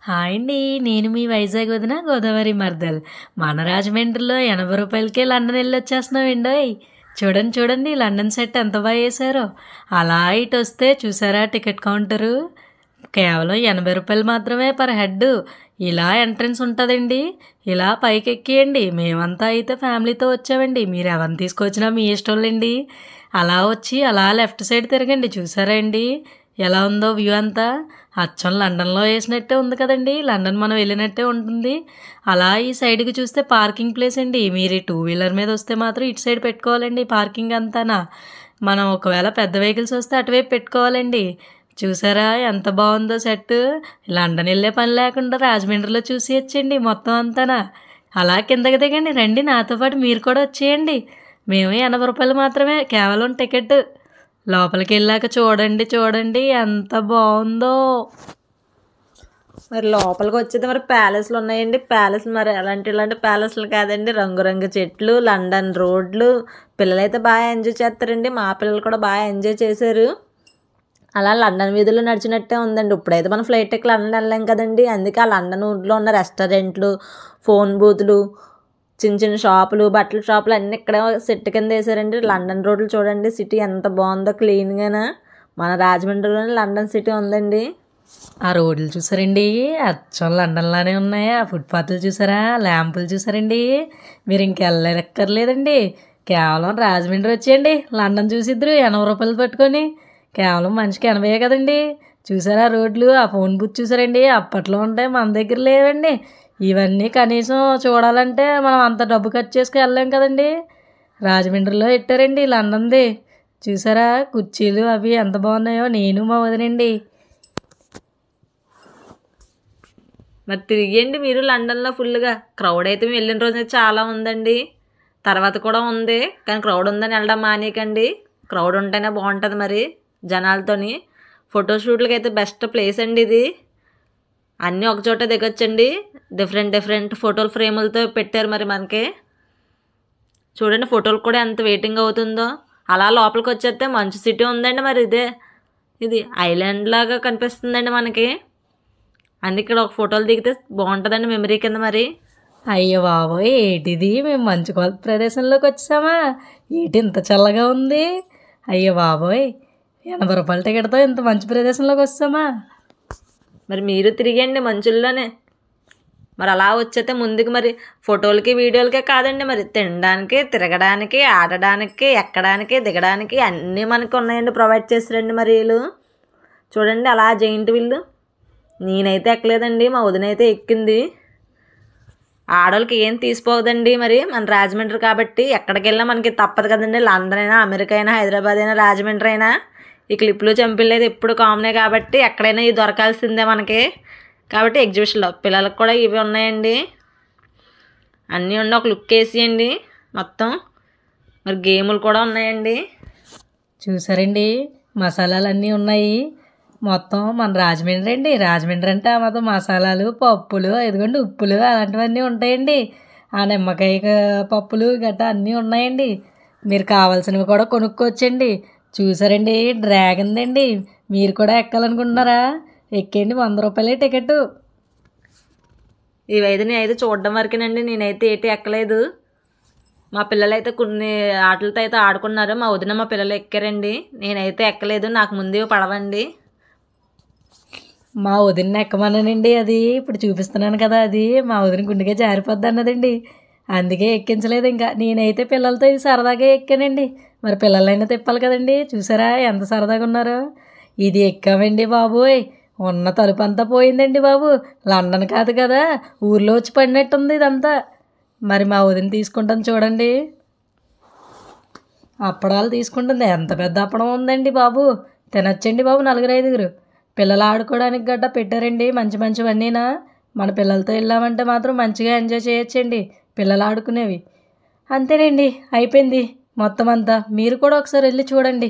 Hi అండి. నేను మీ వైజాగ్ వదిన గోదావరి మర్దల్. మన రాజమండ్రిలో రూ. 80కే లండన్ వెళ్ళొచ్చేస్తున్నామండోయ్. చూడండి చూడండి లండన్ సెట్ ఎంత బాగా వేశారో. అలా ఇటు వస్తే చూసారా టికెట్ కౌంటరు కేవలం రూ. 80 మాత్రమే పర్ హెడ్. ఇలా ఎంట్రన్స్ ఉంటుందండి. ఇలా పైకి ఎక్కియండి. మేమంతా అయితే ఫ్యామిలీతో వచ్చామండి. మీరు ఎవరిని తీసుకొచ్చినా మీ ఇష్టంలేండి. అలా వచ్చి అలా లెఫ్ట్ సైడ్ తిరగండి. చూసారా అండి ఎలా ఉందో వ్యూ అంతా. అచ్చం లండన్లో వేసినట్టే ఉంది కదండి. లండన్ మనం వెళ్ళినట్టే ఉంటుంది. అలా ఈ సైడ్కి చూస్తే పార్కింగ్ ప్లేస్ అండి. మీరు టూ వీలర్ మీద వస్తే మాత్రం ఇటు సైడ్ పెట్టుకోవాలండి పార్కింగ్ అంతానా. మనం ఒకవేళ పెద్ద వెహికల్స్ వస్తే అటువైపు పెట్టుకోవాలండి. చూసారా ఎంత బాగుందో సెట్. లండన్ వెళ్ళే పని లేకుండా రాజమండ్రిలో చూసి వచ్చేయండి మొత్తం అంతానా. అలా కిందకి దిగండి. రండి నాతో పాటు మీరు కూడా వచ్చేయండి. మేము రూ. 80 మాత్రమే కేవలం టికెట్. లోపలికి వెళ్ళాక చూడండి చూడండి ఎంత బాగుందో. మరి లోపలికి వచ్చేది మరి ప్యాలెస్లు ఉన్నాయండి. ప్యాలెస్ మరి ఇలాంటి ప్యాలెస్లు కాదండి, రంగురంగు చెట్లు, లండన్ రోడ్లు. పిల్లలైతే బాగా ఎంజాయ్ చేస్తారండి. మా పిల్లలు కూడా బాగా ఎంజాయ్ చేశారు. అలా లండన్ వీధులు నడిచినట్టే ఉందండి. ఇప్పుడైతే మనం ఫ్లైట్ ఎక్కి లండన్ వెళ్ళాం కదండి. అందుకే ఆ లండన్ ఊర్లో ఉన్న రెస్టారెంట్లు, ఫోన్ బూతులు, చిన్న చిన్న షాపులు, బట్టల షాపులు అన్నీ ఇక్కడ సెట్ కింద వేసారండి. లండన్ రోడ్లు చూడండి, సిటీ ఎంత బాగుందో క్లీన్గానా. మన రాజమండ్రిలోనే లండన్ సిటీ ఉందండి. ఆ రోడ్లు చూసారండి అచ్చం లండన్లానే ఉన్నాయి. ఆ ఫుట్పాత్లు చూసారా, ల్యాంపులు చూసారండి. మీరు ఇంకెళ్ళక్కర్లేదండి. కేవలం రాజమండ్రి వచ్చేయండి. లండన్ చూసిద్దరు రూ. 80 పట్టుకొని. కేవలం మనిషికి 80 కదండి. చూసారా రోడ్లు, ఆ ఫోన్ బూత్ చూసారండి. అప్పట్లో ఉంటాయి, మన దగ్గర లేవండి. ఇవన్నీ కనీసం చూడాలంటే మనం అంత డబ్బు ఖర్చు చేసుకు వెళ్ళాం కదండి. రాజమండ్రిలో పెట్టారండి లండన్ది. చూసారా కుర్చీలు అవి ఎంత బాగున్నాయో. నేను మా వదినండి. మరి తిరిగేయండి మీరు లండన్లో ఫుల్గా. క్రౌడ్ అయితే మేము వెళ్ళిన రోజు చాలా ఉందండి. తర్వాత కూడా ఉంది, కానీ క్రౌడ్ ఉందని వెళ్ళడం మానేయకండి. క్రౌడ్ ఉంటేనే బాగుంటుంది మరి జనాలతోని. ఫోటోషూట్లకి అయితే బెస్ట్ ప్లేస్ అండి ఇది. అన్నీ ఒకచోట దిగొచ్చండి. డిఫరెంట్ ఫోటోల ఫ్రేములతో పెట్టారు మరి మనకి. చూడండి ఫోటోలు కూడా ఎంత వెయిటింగ్ అవుతుందో. అలా లోపలికి వచ్చేస్తే మంచు సిటీ ఉందండి. మరి ఇది ఐలాండ్ లాగా కనిపిస్తుందండి మనకి. అందుకే ఇక్కడ ఒక ఫోటోలు దిగితే బాగుంటుందండి మెమరీ కింద మరి. అయ్యో బాబోయ్ ఏటిది, మేము మంచు కొలత ప్రదేశంలోకి వచ్చామా? ఏటి ఇంత చల్లగా ఉంది. అయ్యో బాబోయ్ రూ. 80 టికెట్తో ఇంత మంచి ప్రదేశంలోకి వచ్చామా? మరి మీరు తిరిగండి మంచుల్లోనే. మరి అలా వచ్చేస్తే ముందుకు మరి ఫోటోలకి వీడియోలకే కాదండి, మరి తినడానికి, తిరగడానికి, ఆడడానికి, ఎక్కడానికి, దిగడానికి అన్నీ మనకు ఉన్నాయండి. ప్రొవైడ్ చేస్తారండి మరి వీళ్ళు. చూడండి అలా జైంట్ వీళ్ళు. నేనైతే ఎక్కలేదండి, మా వదిన అయితే ఎక్కింది. ఆడవాళ్ళకి ఏం తీసిపోదండి. మరి మన రాజమండ్రి కాబట్టి ఎక్కడికి వెళ్ళినా మనకి తప్పదు కదండి. లండన్ అయినా, అమెరికా అయినా, హైదరాబాద్ అయినా, రాజమండ్రి అయినా ఈ క్లిప్లు చంపిళ్ళు అయితే ఎప్పుడు కామనే కాబట్టి ఎక్కడైనా ఇది దొరకాల్సిందే మనకి. కాబట్టి ఎగ్జిబిషన్లో పిల్లలకు కూడా ఇవి ఉన్నాయండి. అన్నీ ఉండి ఒక లుక్ వేసేయండి మొత్తం. మరి గేములు కూడా ఉన్నాయండి. చూసారండి మసాలాలు అన్నీ ఉన్నాయి. మొత్తం మన రాజమండ్రి అండి. రాజమండ్రి అంటే మొత్తం మసాలాలు, పప్పులు, ఇదిగోండి ఉప్పులు అలాంటివన్నీ ఉంటాయండి. ఆ నిమ్మకాయ పప్పులు గట్రా అన్నీ ఉన్నాయండి. మీరు కావాల్సినవి కూడా కొనుక్కోవచ్చండి. చూసారండి డ్రాగన్ అండి. మీరు కూడా ఎక్కాలనుకుంటున్నారా? ఎక్కండి, రూ. 100 టికెట్. ఇవైతే నేనైతే చూడడం వరకేనండి. నేనైతే ఏటి ఎక్కలేదు. మా పిల్లలైతే కొన్ని ఆటలతో అయితే ఆడుకున్నారు. మా వదిన మా పిల్లలు ఎక్కారండి. నేనైతే ఎక్కలేదు, నాకు ముందే పడవండి. మా వదిన ఎక్కమన్నానండి. అది ఇప్పుడు చూపిస్తున్నాను కదా, అది మా వదిన గుండెగా జారిపోద్ది అన్నదండి. అందుకే ఎక్కించలేదు. ఇంకా నేనైతే పిల్లలతో ఇది సరదాగా ఎక్కానండి. మరి పిల్లలైనా తిప్పాలి కదండి. చూసారా ఎంత సరదాగా ఉన్నారో. ఇది ఎక్కామండి బాబోయ్, ఉన్న తలుపు అంతా పోయిందండి బాబు. లండన్ కాదు కదా, ఊర్లో వచ్చి పడినట్టుంది ఇదంతా. మరి మా వదిన తీసుకుంటాను చూడండి. అప్పడాలు తీసుకుంటుంది. ఎంత పెద్ద అప్పడం ఉందండి బాబు. తినచ్చండి బాబు, 4-5. పిల్లలు ఆడుకోవడానికి గట్రా పెట్టారండి మంచి మంచివన్నీనా. మన పిల్లలతో వెళ్ళామంటే మాత్రం మంచిగా ఎంజాయ్ చేయొచ్చండి పిల్లలు ఆడుకునేవి. అంతేనండి, అయిపోయింది మొత్తం అంతా. మీరు కూడా ఒకసారి వెళ్ళి చూడండి.